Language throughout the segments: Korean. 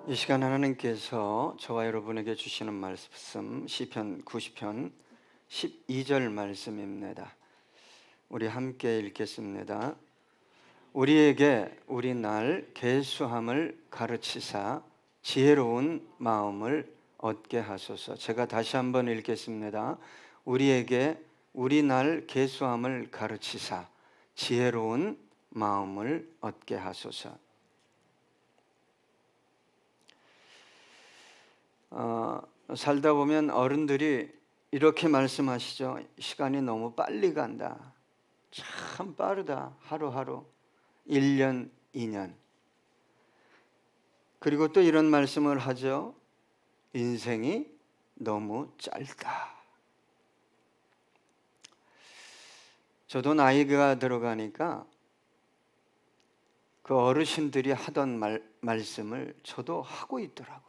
이 시간 하나님께서 저와 여러분에게 주시는 말씀 시편 90편 12절 말씀입니다. 우리 함께 읽겠습니다. 우리에게 우리 날 계수함을 가르치사 지혜로운 마음을 얻게 하소서. 제가 다시 한번 읽겠습니다. 우리에게 우리 날 계수함을 가르치사 지혜로운 마음을 얻게 하소서. 살다 보면 어른들이 이렇게 말씀하시죠. 시간이 너무 빨리 간다. 참 빠르다. 하루하루 1년, 2년. 그리고 또 이런 말씀을 하죠. 인생이 너무 짧다. 저도 나이가 들어가니까 그 어르신들이 하던 말씀을 저도 하고 있더라고요.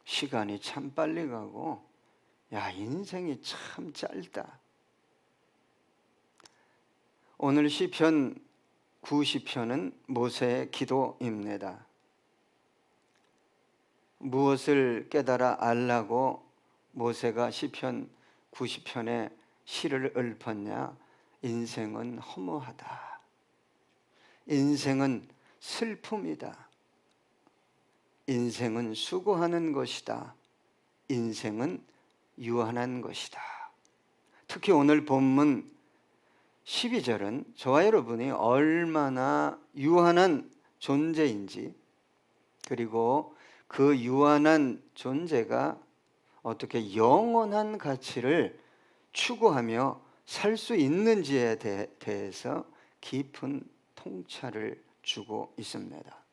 시간이 참 빨리 가고 야, 인생이 참 짧다. 오늘 시편 90편은 모세의 기도입니다. 무엇을 깨달아 알라고 모세가 시편 90편에 시를 읊었냐? 인생은 허무하다. 인생은 슬픔이다. 인생은 수고하는 것이다. 인생은 유한한 것이다. 특히 오늘 본문 12절은 저와 여러분이 얼마나 유한한 존재인지, 그리고 그 유한한 존재가 어떻게 영원한 가치를 추구하며 살 수 있는지에 대해서 깊은 통찰을 주고 있습니다.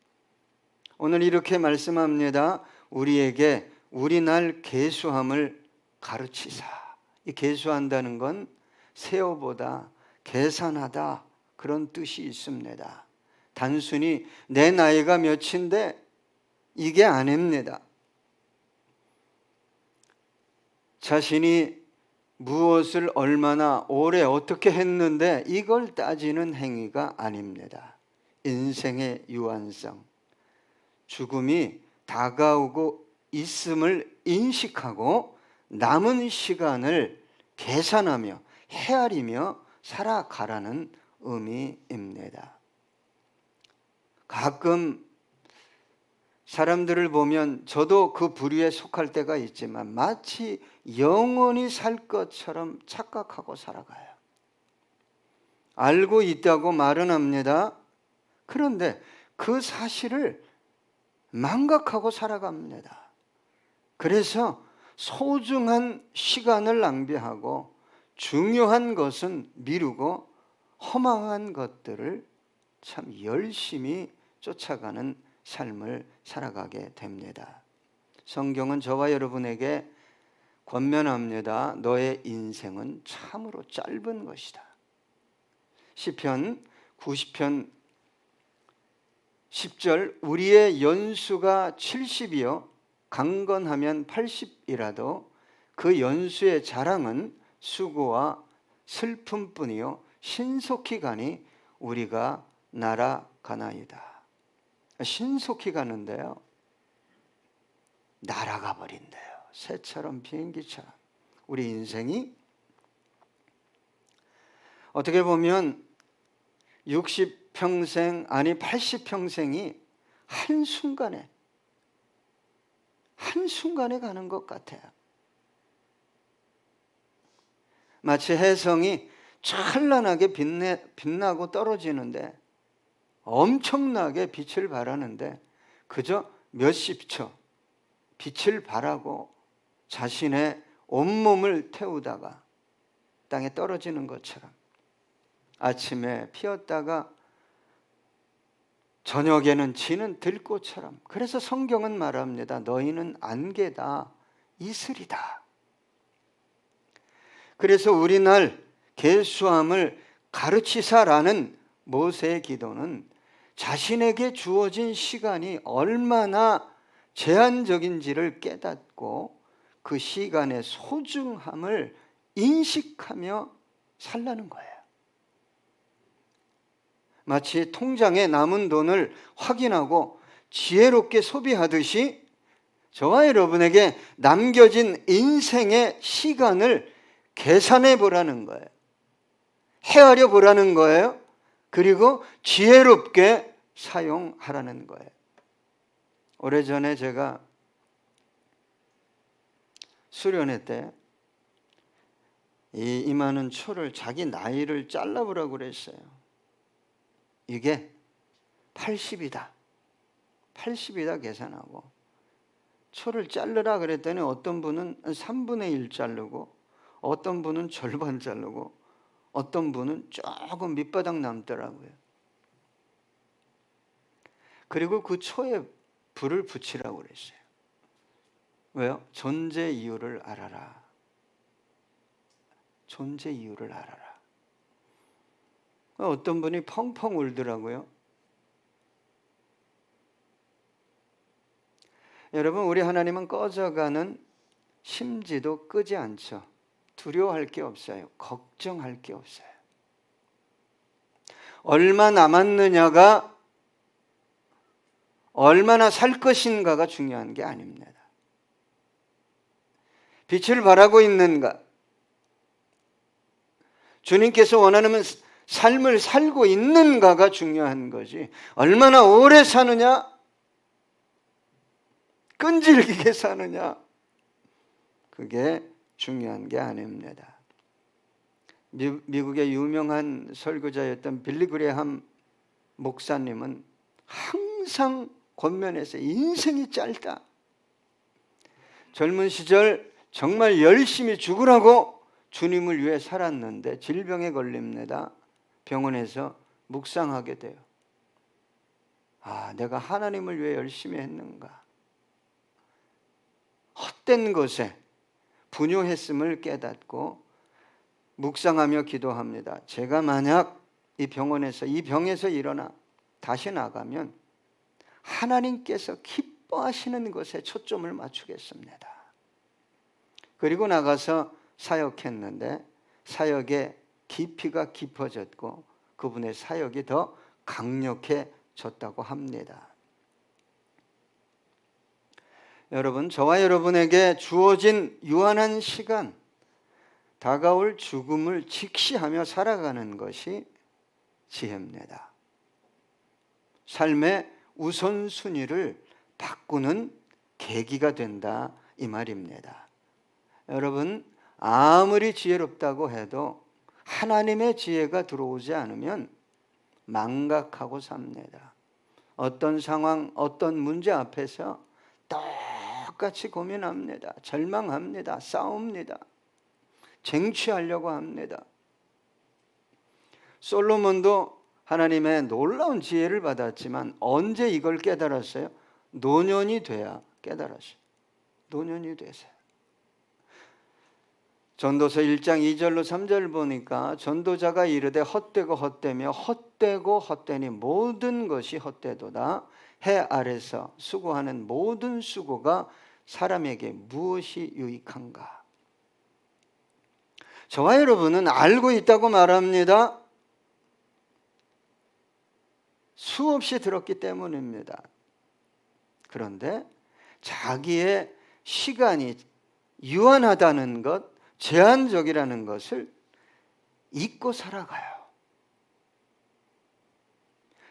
오늘 이렇게 말씀합니다. 우리에게 우리 날 계수함을 가르치사. 이 계수한다는 건 세어보다, 계산하다, 그런 뜻이 있습니다. 단순히 내 나이가 몇인데 이게 아닙니다. 자신이 무엇을 얼마나 오래 어떻게 했는데 이걸 따지는 행위가 아닙니다. 인생의 유한성, 죽음이 다가오고 있음을 인식하고 남은 시간을 계산하며 헤아리며 살아가라는 의미입니다. 가끔 사람들을 보면 저도 그 부류에 속할 때가 있지만 마치 영원히 살 것처럼 착각하고 살아가요. 알고 있다고 말은 합니다. 그런데 그 사실을 망각하고 살아갑니다. 그래서 소중한 시간을 낭비하고 중요한 것은 미루고 허망한 것들을 참 열심히 쫓아가는 삶을 살아가게 됩니다. 성경은 저와 여러분에게 권면합니다. 너의 인생은 참으로 짧은 것이다. 시편 90편 10절 우리의 연수가 70이요 강건하면 80이라도 그 연수의 자랑은 수고와 슬픔뿐이요 신속히 가니 우리가 날아가나이다. 신속히 가는데요 날아가 버린대요. 새처럼 비행기처럼. 우리 인생이 어떻게 보면 60평생 아니 80평생이 한순간에 가는 것 같아요. 마치 혜성이 찬란하게 빛나고 떨어지는데 엄청나게 빛을 발하는데 그저 몇십 초 빛을 발하고 자신의 온몸을 태우다가 땅에 떨어지는 것처럼 아침에 피었다가 저녁에는 지는 들꽃처럼. 그래서 성경은 말합니다. 너희는 안개다, 이슬이다. 그래서 우리 날 계수함을 가르치사라는 모세의 기도는 자신에게 주어진 시간이 얼마나 제한적인지를 깨닫고 그 시간의 소중함을 인식하며 살라는 거예요. 마치 통장에 남은 돈을 확인하고 지혜롭게 소비하듯이 저와 여러분에게 남겨진 인생의 시간을 계산해 보라는 거예요. 헤아려 보라는 거예요. 그리고 지혜롭게 사용하라는 거예요. 오래전에 제가 수련회 때 이 많은 초를 자기 나이를 잘라보라고 그랬어요. 이게 80이다. 80이다 계산하고 초를 자르라 그랬더니 어떤 분은 3분의 1 자르고 어떤 분은 절반 자르고 어떤 분은 조금 밑바닥 남더라고요. 그리고 그 초에 불을 붙이라고 그랬어요. 왜요? 존재 이유를 알아라. 존재 이유를 알아라. 어떤 분이 펑펑 울더라고요. 여러분, 우리 하나님은 꺼져가는 심지도 끄지 않죠. 두려워할 게 없어요. 걱정할 게 없어요. 얼마 남았느냐가, 얼마나 살 것인가가 중요한 게 아닙니다. 빛을 발하고 있는가, 주님께서 원하는 삶을 살고 있는가가 중요한 거지, 얼마나 오래 사느냐, 끈질기게 사느냐, 그게 중요한 게 아닙니다. 미국의 유명한 설교자였던 빌리 그레함 목사님은 항상 권면해서 인생이 짧다. 젊은 시절 정말 열심히 죽으라고 주님을 위해 살았는데 질병에 걸립니다. 병원에서 묵상하게 돼요. 아, 내가 하나님을 위해 열심히 했는가? 헛된 것에 분요했음을 깨닫고 묵상하며 기도합니다. 제가 만약 이 병에서 일어나 다시 나가면 하나님께서 기뻐하시는 것에 초점을 맞추겠습니다. 그리고 나가서 사역했는데 사역의 깊이가 깊어졌고 그분의 사역이 더 강력해졌다고 합니다. 여러분, 저와 여러분에게 주어진 유한한 시간, 다가올 죽음을 직시하며 살아가는 것이 지혜입니다. 삶의 우선순위를 바꾸는 계기가 된다, 이 말입니다. 여러분, 아무리 지혜롭다고 해도 하나님의 지혜가 들어오지 않으면 망각하고 삽니다. 어떤 상황, 어떤 문제 앞에서 똑같이 고민합니다. 절망합니다. 싸웁니다. 쟁취하려고 합니다. 솔로몬도 하나님의 놀라운 지혜를 받았지만 언제 이걸 깨달았어요? 노년이 돼야 깨달았어요. 노년이 돼서요. 전도서 1장 2절로 3절 보니까 전도자가 이르되 헛되고 헛되며 헛되고 헛되니 모든 것이 헛되도다. 해 아래서 수고하는 모든 수고가 사람에게 무엇이 유익한가? 저와 여러분은 알고 있다고 말합니다. 수없이 들었기 때문입니다. 그런데 자기의 시간이 유한하다는 것, 제한적이라는 것을 잊고 살아가요.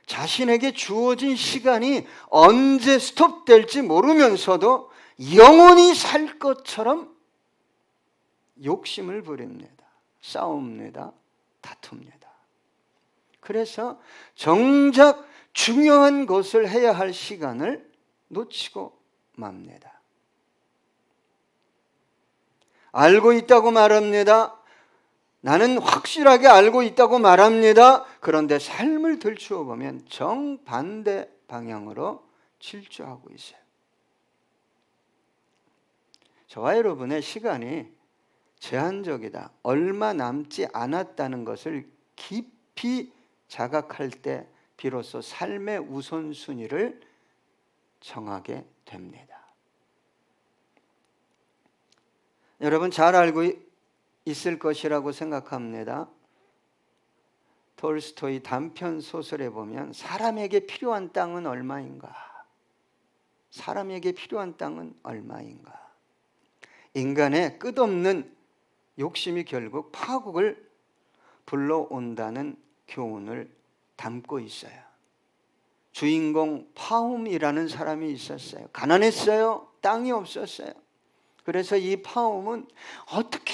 자신에게 주어진 시간이 언제 스톱될지 모르면서도 영원히 살 것처럼 욕심을 부립니다. 싸웁니다. 다툽니다. 그래서 정작 중요한 것을 해야 할 시간을 놓치고 맙니다. 알고 있다고 말합니다. 나는 확실하게 알고 있다고 말합니다. 그런데 삶을 들추어 보면 정반대 방향으로 질주하고 있어요. 저와 여러분의 시간이 제한적이다, 얼마 남지 않았다는 것을 깊이 자각할 때 비로소 삶의 우선순위를 정하게 됩니다. 여러분 잘 알고 있을 것이라고 생각합니다. 톨스토이 단편 소설에 보면 사람에게 필요한 땅은 얼마인가? 사람에게 필요한 땅은 얼마인가? 인간의 끝없는 욕심이 결국 파국을 불러온다는 교훈을 담고 있어요. 주인공 파움이라는 사람이 있었어요. 가난했어요. 땅이 없었어요. 그래서 이 파움은 어떻게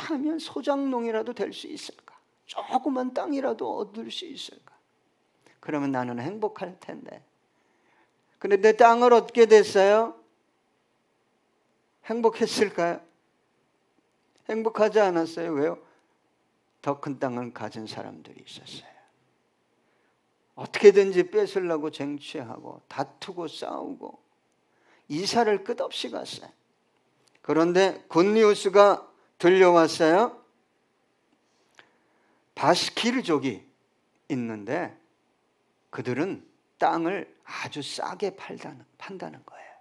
하면 소작농이라도 될 수 있을까? 조그만 땅이라도 얻을 수 있을까? 그러면 나는 행복할 텐데. 그런데 땅을 얻게 됐어요. 행복했을까요? 행복하지 않았어요. 왜요? 더 큰 땅을 가진 사람들이 있었어요. 어떻게든지 뺏으려고 쟁취하고 다투고 싸우고 이사를 끝없이 갔어요. 그런데 굿뉴스가 들려왔어요. 바스키르족이 있는데 그들은 땅을 아주 싸게 판다는 거예요.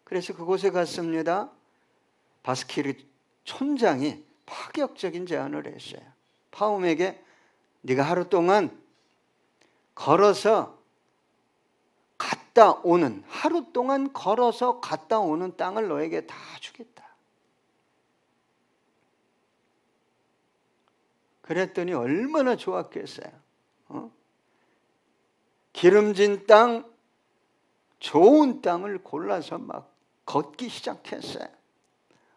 그래서 그곳에 갔습니다. 바스키르 촌장이 파격적인 제안을 했어요. 파움에게 네가 하루 동안 걸어서 갔다 오는, 하루 동안 걸어서 갔다 오는 땅을 너에게 다 주겠다. 그랬더니 얼마나 좋았겠어요. 기름진 땅, 좋은 땅을 골라서 막 걷기 시작했어요.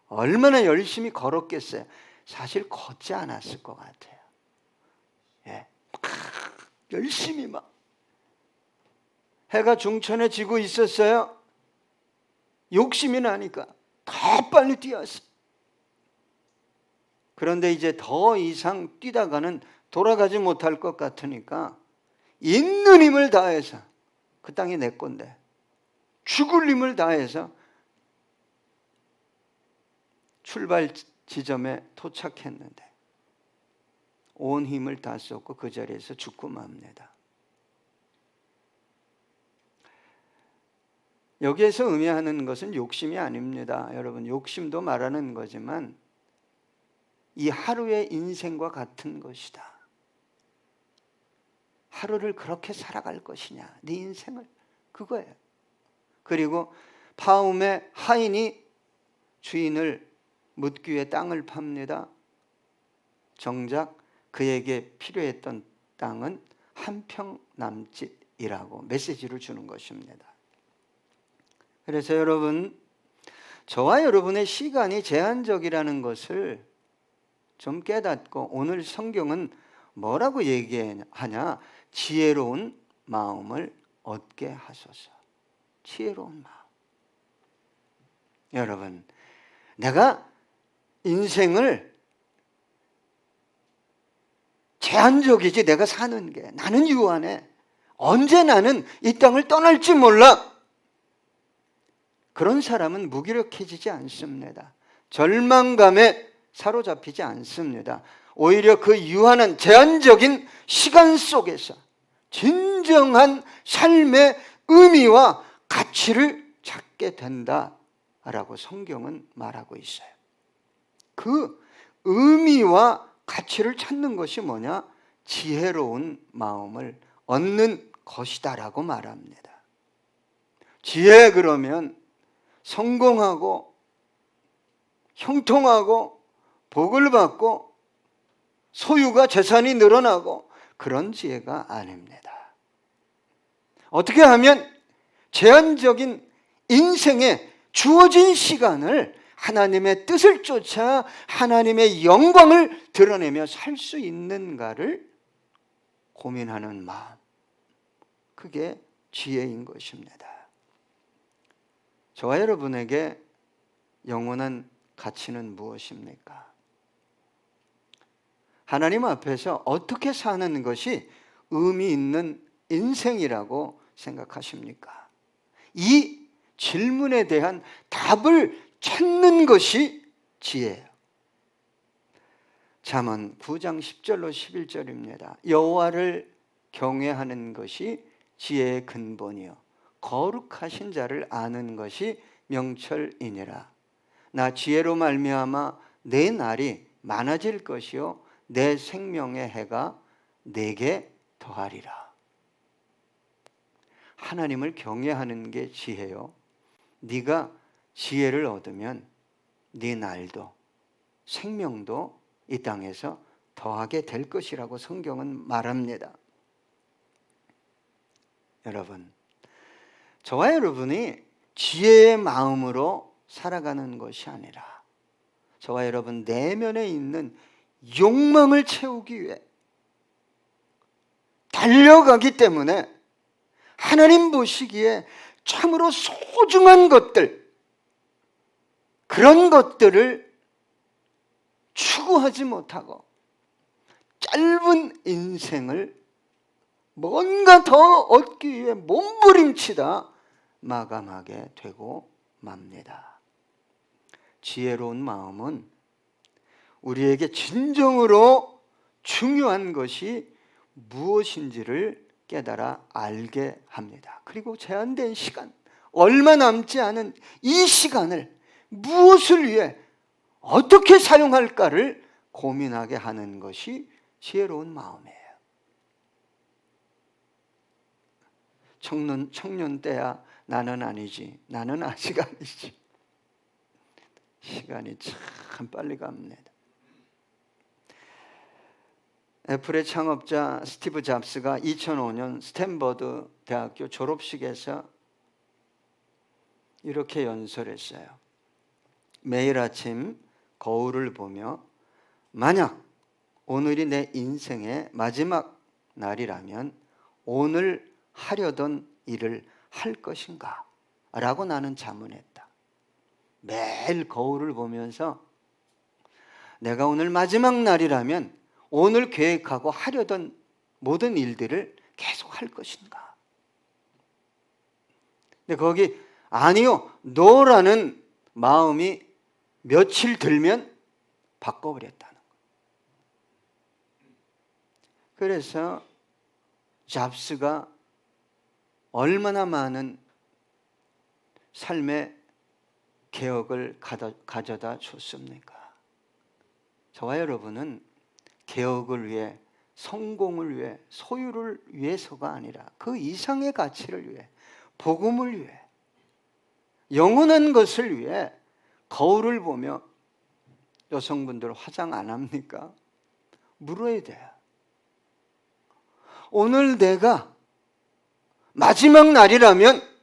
얼마나 열심히 걸었겠어요. 사실 걷지 않았을 것 같아요. 예, 열심히 막 해가 중천에 지고 있었어요. 욕심이 나니까 더 빨리 뛰었어요. 그런데 이제 더 이상 뛰다가는 돌아가지 못할 것 같으니까 있는 힘을 다해서, 그 땅이 내 건데 죽을 힘을 다해서 출발 지점에 도착했는데 온 힘을 다 쏟고 그 자리에서 죽고 맙니다. 여기에서 의미하는 것은 욕심이 아닙니다. 여러분, 욕심도 말하는 거지만 이 하루의 인생과 같은 것이다. 하루를 그렇게 살아갈 것이냐, 네 인생을, 그거예요. 그리고 파움의 하인이 주인을 묻기 위해 땅을 팝니다. 정작 그에게 필요했던 땅은 한 평 남짓이라고 메시지를 주는 것입니다. 그래서 여러분, 저와 여러분의 시간이 제한적이라는 것을 좀 깨닫고 오늘 성경은 뭐라고 얘기하냐? 지혜로운 마음을 얻게 하소서. 지혜로운 마음. 여러분, 내가 인생을 제한적이지 내가 사는 게, 나는 유한해. 언제 나는 이 땅을 떠날지 몰라. 그런 사람은 무기력해지지 않습니다. 절망감에 사로잡히지 않습니다. 오히려 그 유한한 제한적인 시간 속에서 진정한 삶의 의미와 가치를 찾게 된다라고 성경은 말하고 있어요. 그 의미와 가치를 찾는 것이 뭐냐? 지혜로운 마음을 얻는 것이다라고 말합니다. 지혜, 그러면 성공하고 형통하고 복을 받고 소유가, 재산이 늘어나고 그런 지혜가 아닙니다. 어떻게 하면 제한적인 인생에 주어진 시간을 하나님의 뜻을 쫓아 하나님의 영광을 드러내며 살 수 있는가를 고민하는 마음, 그게 지혜인 것입니다. 저와 여러분에게 영원한 가치는 무엇입니까? 하나님 앞에서 어떻게 사는 것이 의미 있는 인생이라고 생각하십니까? 이 질문에 대한 답을 찾는 것이 지혜예요. 잠언 9장 10절로 11절입니다. 여호와를 경외하는 것이 지혜의 근본이요 거룩하신 자를 아는 것이 명철이니라. 나 지혜로 말미암아 내 날이 많아질 것이요 내 생명의 해가 내게 더하리라. 하나님을 경외하는 게 지혜요. 네가 지혜를 얻으면 네 날도 생명도 이 땅에서 더하게 될 것이라고 성경은 말합니다. 여러분, 저와 여러분이 지혜의 마음으로 살아가는 것이 아니라 저와 여러분 내면에 있는 욕망을 채우기 위해 달려가기 때문에 하나님 보시기에 참으로 소중한 것들, 그런 것들을 추구하지 못하고 짧은 인생을 뭔가 더 얻기 위해 몸부림치다 마감하게 되고 맙니다. 지혜로운 마음은 우리에게 진정으로 중요한 것이 무엇인지를 깨달아 알게 합니다. 그리고 제한된 시간, 얼마 남지 않은 이 시간을 무엇을 위해 어떻게 사용할까를 고민하게 하는 것이 지혜로운 마음이에요. 청년 때야 나는 아니지, 나는 아직 아니지. 시간이 참 빨리 갑니다. 애플의 창업자 스티브 잡스가 2005년 스탠퍼드 대학교 졸업식에서 이렇게 연설했어요. 매일 아침 거울을 보며 만약 오늘이 내 인생의 마지막 날이라면 오늘 하려던 일을 할 것인가? 라고 나는 자문했다. 매일 거울을 보면서 내가 오늘 마지막 날이라면 오늘 계획하고 하려던 모든 일들을 계속 할 것인가? 근데 거기 아니요, 노라는 마음이 며칠 들면 바꿔버렸다는 거예요. 그래서 잡스가 얼마나 많은 삶의 개혁을 가져다 줬습니까? 저와 여러분은 개혁을 위해, 성공을 위해, 소유를 위해서가 아니라 그 이상의 가치를 위해, 복음을 위해, 영원한 것을 위해 거울을 보며, 여성분들 화장 안 합니까? 물어야 돼요. 오늘 내가 마지막 날이라면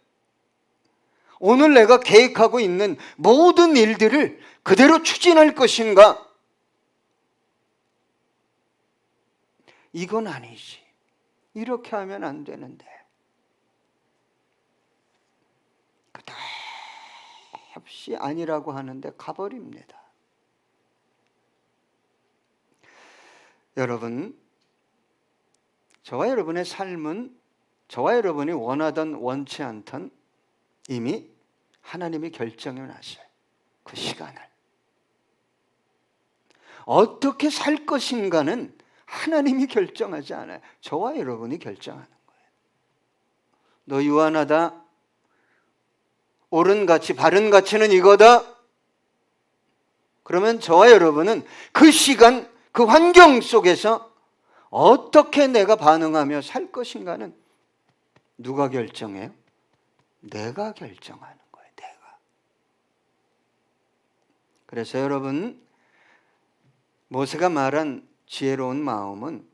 오늘 내가 계획하고 있는 모든 일들을 그대로 추진할 것인가? 이건 아니지. 이렇게 하면 안 되는데. 끝없이 아니라고 하는데 가버립니다. 여러분, 저와 여러분의 삶은 저와 여러분이 원하던 원치 않던 이미 하나님이 결정해 놨어요. 그 시간을. 어떻게 살 것인가는 하나님이 결정하지 않아요. 저와 여러분이 결정하는 거예요. 너 유한하다. 옳은 가치, 바른 가치는 이거다. 그러면 저와 여러분은 그 시간, 그 환경 속에서 어떻게 내가 반응하며 살 것인가는 누가 결정해요? 내가 결정하는 거예요. 내가. 그래서 여러분, 모세가 말한 지혜로운 마음은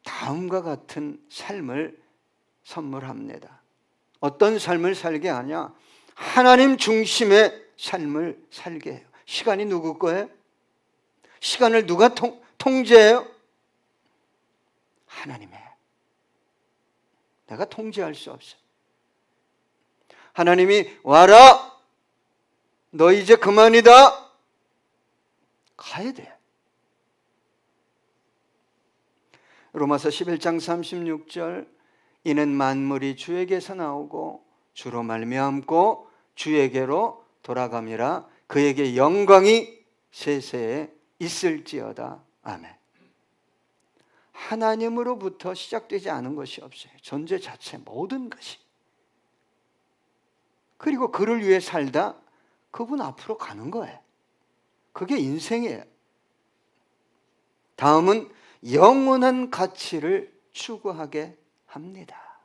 다음과 같은 삶을 선물합니다. 어떤 삶을 살게 하냐? 하나님 중심의 삶을 살게 해요. 시간이 누구 거예요? 시간을 누가 통제해요? 하나님의. 내가 통제할 수 없어요. 하나님이 와라! 너 이제 그만이다! 가야 돼요. 로마서 11장 36절, 이는 만물이 주에게서 나오고 주로 말미암고 주에게로 돌아감이라 그에게 영광이 세세에 있을지어다. 아멘. 하나님으로부터 시작되지 않은 것이 없어요. 존재 자체 모든 것이. 그리고 그를 위해 살다 그분 앞으로 가는 거예요. 그게 인생이에요. 다음은 영원한 가치를 추구하게 합니다.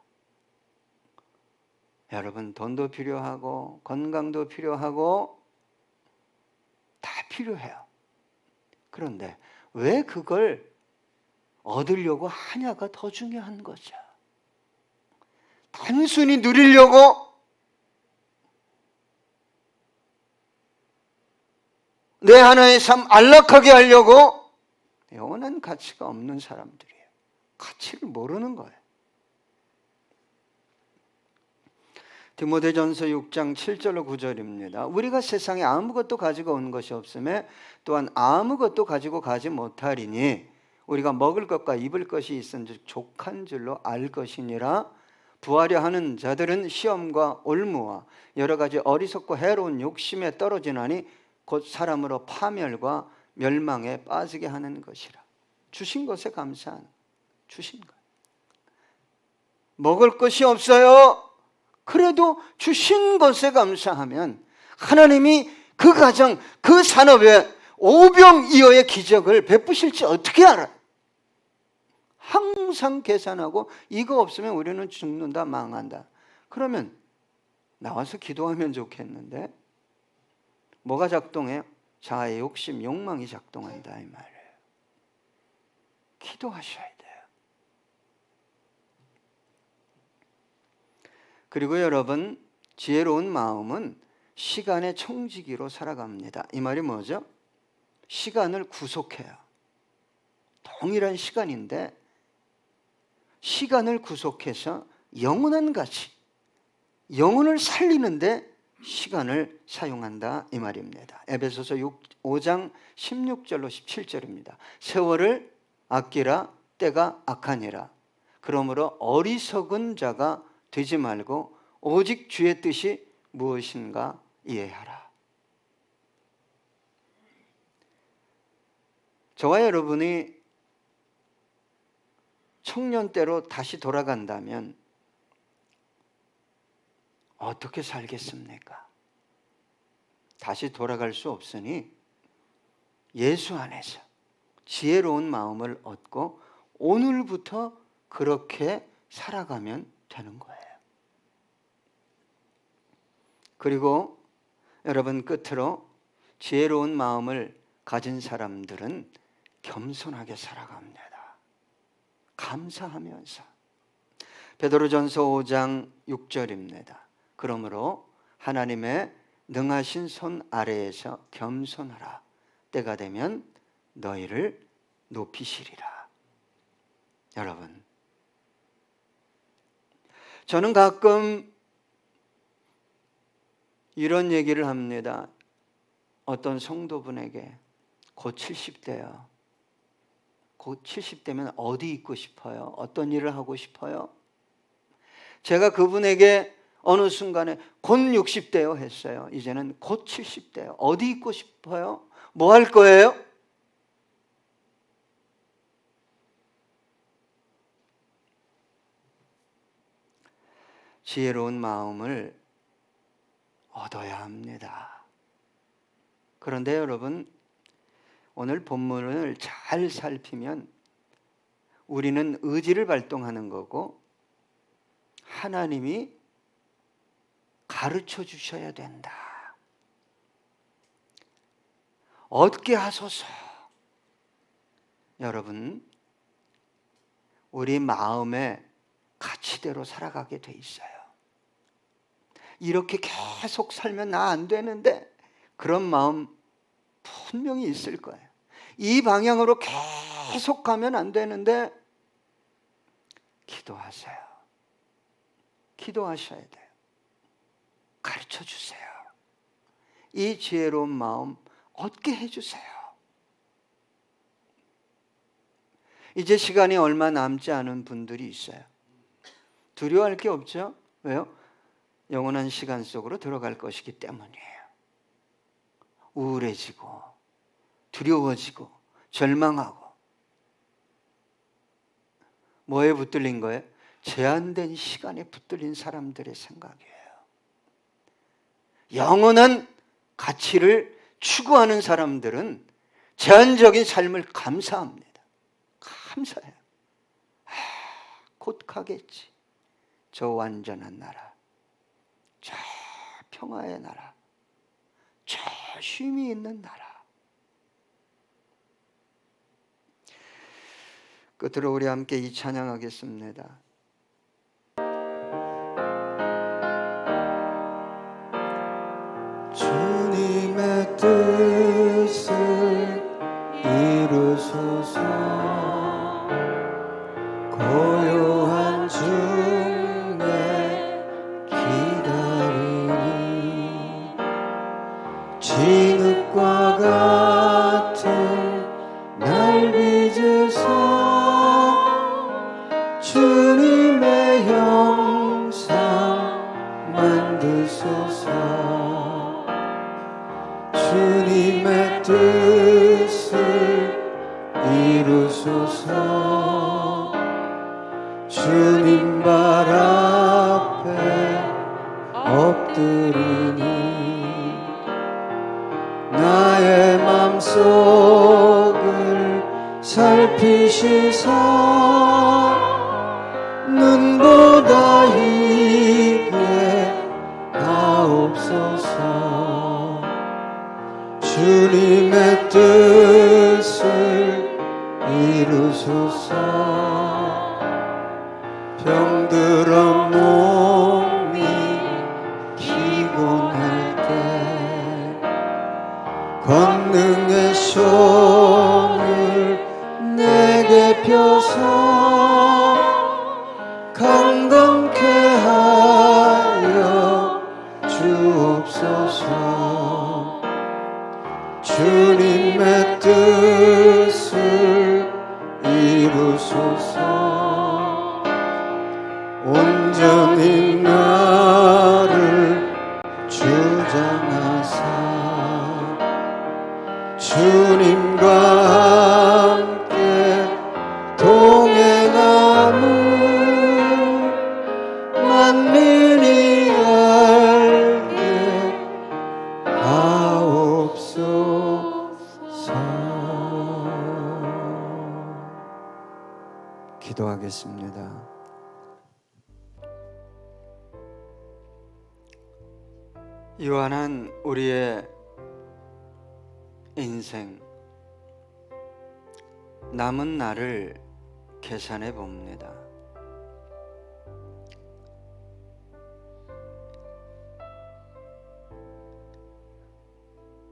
여러분, 돈도 필요하고 건강도 필요하고 다 필요해요. 그런데 왜 그걸 얻으려고 하냐가 더 중요한 거죠. 단순히 누리려고 내 하나의 삶 안락하게 하려고 영원한 가치가 없는 사람들이에요. 가치를 모르는 거예요. 디모데전서 6장 7절로 9절입니다. 우리가 세상에 아무것도 가지고 온 것이 없음에 또한 아무것도 가지고 가지 못하리니 우리가 먹을 것과 입을 것이 있은즉 족한 줄로 알 것이니라. 부하려 하는 자들은 시험과 올무와 여러 가지 어리석고 해로운 욕심에 떨어지나니 곧 사람으로 파멸과 멸망에 빠지게 하는 것이라. 주신 것에 감사한, 주신 것. 먹을 것이 없어요. 그래도 주신 것에 감사하면 하나님이 그 가정, 그 산업에 오병이어의 기적을 베푸실지 어떻게 알아요? 항상 계산하고 이거 없으면 우리는 죽는다, 망한다. 그러면 나와서 기도하면 좋겠는데 뭐가 작동해요? 자아의 욕심, 욕망이 작동한다 이 말이에요. 기도하셔야 돼요. 그리고 여러분, 지혜로운 마음은 시간의 청지기로 살아갑니다. 이 말이 뭐죠? 시간을 구속해요. 동일한 시간인데 시간을 구속해서 영원한 가치, 영혼을 살리는데 시간을 사용한다 이 말입니다. 에베소서 5장 16절로 17절입니다. 세월을 아끼라, 때가 악하니라. 그러므로 어리석은 자가 되지 말고 오직 주의 뜻이 무엇인가 이해하라. 저와 여러분이 청년 때로 다시 돌아간다면 어떻게 살겠습니까? 다시 돌아갈 수 없으니 예수 안에서 지혜로운 마음을 얻고 오늘부터 그렇게 살아가면 되는 거예요. 그리고 여러분, 끝으로 지혜로운 마음을 가진 사람들은 겸손하게 살아갑니다. 감사하면서. 베드로전서 5장 6절입니다. 그러므로 하나님의 능하신 손 아래에서 겸손하라. 때가 되면 너희를 높이시리라. 여러분, 저는 가끔 이런 얘기를 합니다. 어떤 성도분에게 곧 70대요. 곧 70대면 어디 있고 싶어요? 어떤 일을 하고 싶어요? 제가 그분에게 어느 순간에 곧 60대요 했어요. 이제는 곧 70대요. 어디 있고 싶어요? 뭐 할 거예요? 지혜로운 마음을 얻어야 합니다. 그런데 여러분, 오늘 본문을 잘 살피면 우리는 의지를 발동하는 거고 하나님이 가르쳐 주셔야 된다. 얻게 하소서. 여러분, 우리 마음의 가치대로 살아가게 돼 있어요. 이렇게 계속 살면 나 안 되는데 그런 마음 분명히 있을 거예요. 이 방향으로 계속 가면 안 되는데 기도하세요. 기도하셔야 돼요. 가르쳐 주세요. 이 지혜로운 마음 얻게 해주세요. 이제 시간이 얼마 남지 않은 분들이 있어요. 두려워할 게 없죠? 왜요? 영원한 시간 속으로 들어갈 것이기 때문이에요. 우울해지고 두려워지고 절망하고 뭐에 붙들린 거예요? 제한된 시간에 붙들린 사람들의 생각이에요. 영원한 가치를 추구하는 사람들은 제한적인 삶을 감사합니다. 감사해요. 곧 가겠지. 저 완전한 나라. 평화의 나라, 저 쉼이 있는 나라. 끝으로 우리 함께 이 찬양하겠습니다. 주님의 뜻을 이루소서. 고요한 중에 기다리니 진흙과 같은 날 빚으사 주님의 형상 만드소서. 주님의 뜻을 이루소서. 주님 발 앞에 엎드리니 나의 맘속을 살피시사 눈보다 희게 하옵소서. 주님의 뜻을 이루소서. 병들어 몸이 피곤할 때 권능의 손을 내게 펴서 강건케 하여 주옵소서. 주님의 뜻을 이루소서. 온전히 나를 주장하사 주님과 함께 동행함을 만민이 알게 하옵소서. 기도하겠습니다. 요한은 우리의 인생, 남은 날을 계산해 봅니다.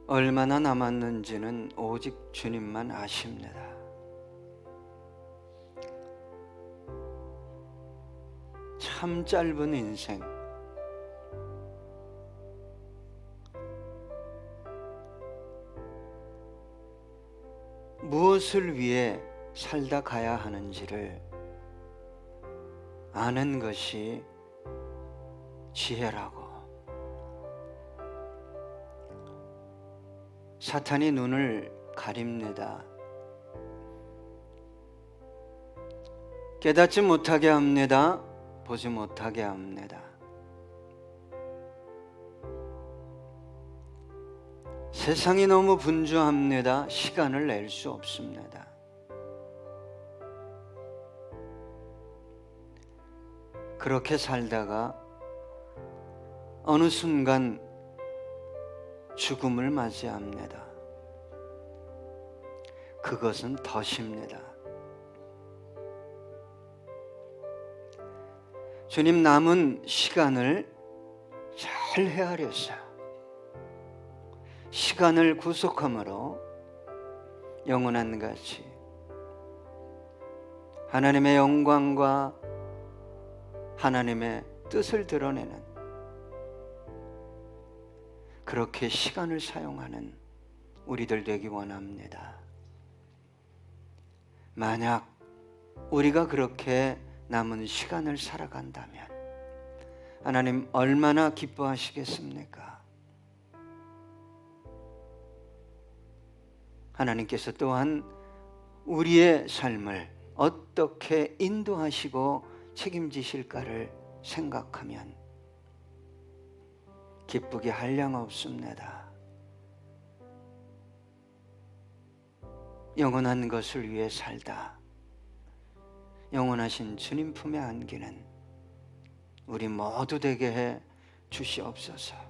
얼마나 남았는지는 오직 주님만 아십니다. 참 짧은 인생, 무엇을 위해 살다 가야 하는지를 아는 것이 지혜라고. 사탄이 눈을 가립니다. 깨닫지 못하게 합니다. 보지 못하게 합니다. 세상이 너무 분주합니다. 시간을 낼 수 없습니다. 그렇게 살다가 어느 순간 죽음을 맞이합니다. 그것은 덫입니다. 주님 남은 시간을 잘 헤아려서 시간을 구속함으로 영원한 가치, 하나님의 영광과 하나님의 뜻을 드러내는 그렇게 시간을 사용하는 우리들 되기 원합니다. 만약 우리가 그렇게 남은 시간을 살아간다면 하나님 얼마나 기뻐하시겠습니까? 하나님께서 또한 우리의 삶을 어떻게 인도하시고 책임지실까를 생각하면 기쁘게 한량 없습니다. 영원한 것을 위해 살다 영원하신 주님 품에 안기는 우리 모두 되게 해 주시옵소서.